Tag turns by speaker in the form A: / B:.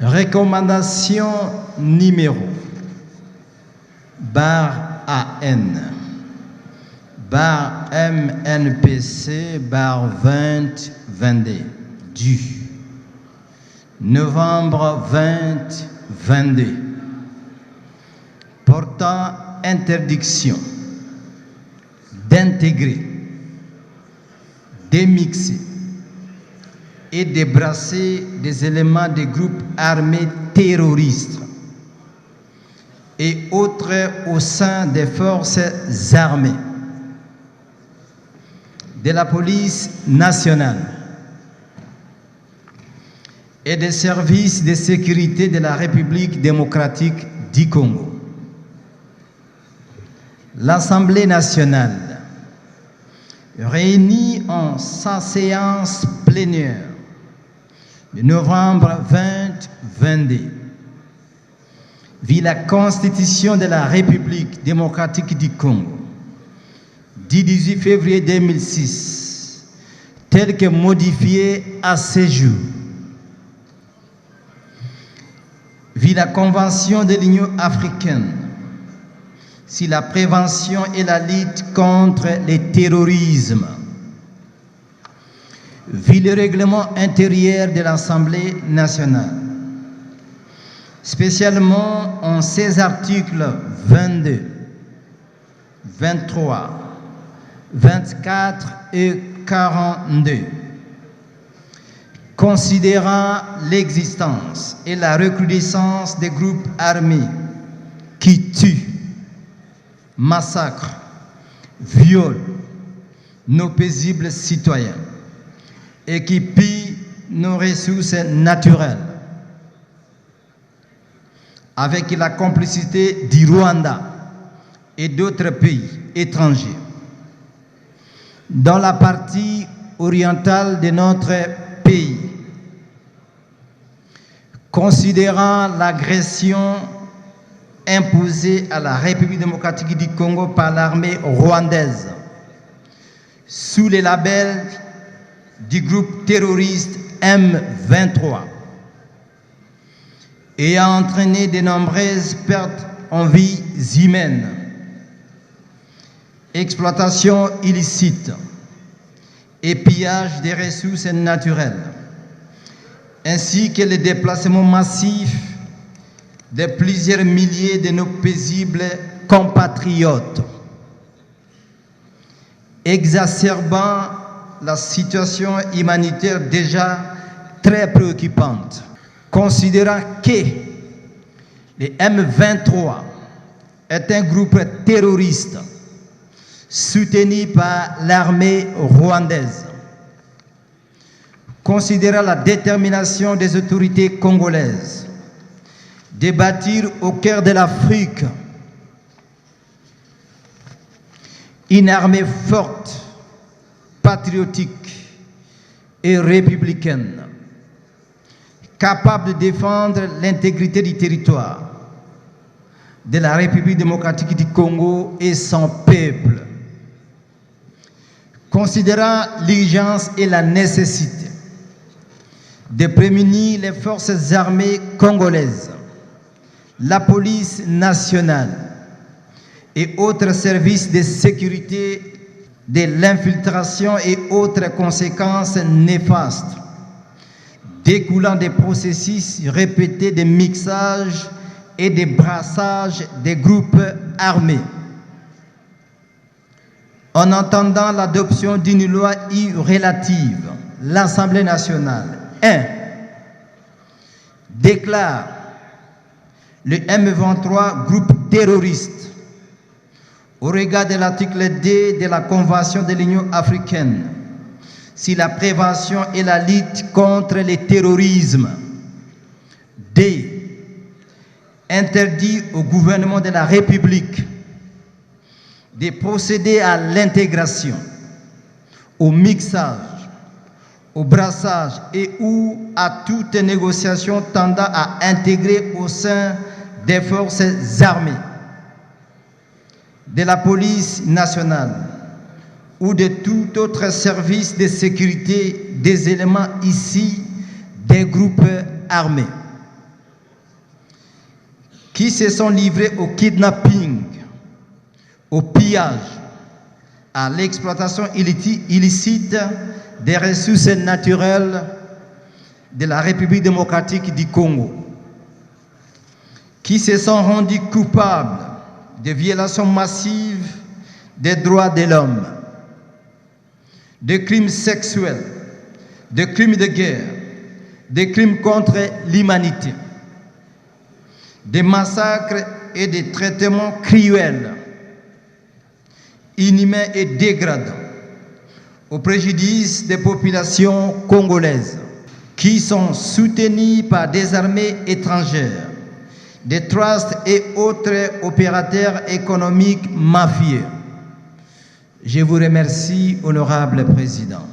A: Recommandation numéro barre AN barre MNPC barre 2022 du novembre 2022 portant interdiction d'intégrer, d'émixer et débrasser des éléments des groupes armés terroristes et autres au sein des forces armées, de la police nationale et des services de sécurité de la République démocratique du Congo. L'Assemblée nationale, réunie en sa séance plénière de novembre 2022, vit la Constitution de la République démocratique du Congo du 18 février 2006, telle que modifiée à ce jour, vit la Convention de l'Union africaine sur la prévention et la lutte contre le terrorisme, vit le règlement intérieur de l'Assemblée nationale, spécialement en ses articles 22, 23, 24 et 42, considérant l'existence et la recrudescence des groupes armés qui tuent, massacrent, violent nos paisibles citoyens et qui pillent nos ressources naturelles, avec la complicité du Rwanda et d'autres pays étrangers. Dans la partie orientale de notre pays, considérant l'agression imposée à la République démocratique du Congo par l'armée rwandaise sous le label du groupe terroriste M23, ayant entraîné de nombreuses pertes en vies humaines, exploitation illicite et pillage des ressources naturelles, ainsi que le déplacement massif de plusieurs milliers de nos paisibles compatriotes, exacerbant la situation humanitaire déjà très préoccupante. Considérant que le M23 est un groupe terroriste soutenu par l'armée rwandaise, considérant la détermination des autorités congolaises de bâtir au cœur de l'Afrique une armée forte, patriotique et républicaine, capable de défendre l'intégrité du territoire de la République démocratique du Congo et son peuple. Considérant l'urgence et la nécessité de prémunir les forces armées congolaises, la police nationale et autres services de sécurité de l'infiltration et autres conséquences néfastes découlant des processus répétés de mixage et de brassage des groupes armés. En entendant l'adoption d'une loi relative, l'Assemblée nationale 1. Déclare le M23 groupe terroriste au regard de l'article 2 de la Convention de l'Union africaine sur la prévention et la lutte contre le terrorisme. 2. Interdit au gouvernement de la République de procéder à l'intégration, au mixage, au brassage et ou à toute négociation tendant à intégrer au sein des forces armées, de la police nationale ou de tout autre service de sécurité des éléments ici des groupes armés. qui se sont livrés au kidnapping, au pillage, à l'exploitation illicite des ressources naturelles de la République démocratique du Congo, qui se sont rendus coupables de violations massives des droits de l'homme, de crimes sexuels, de crimes de guerre, de crimes contre l'humanité, des massacres et des traitements cruels, inhumains et dégradants, au préjudice des populations congolaises, qui sont soutenues par des armées étrangères, des trusts et autres opérateurs économiques mafieux. Je vous remercie, honorable Président.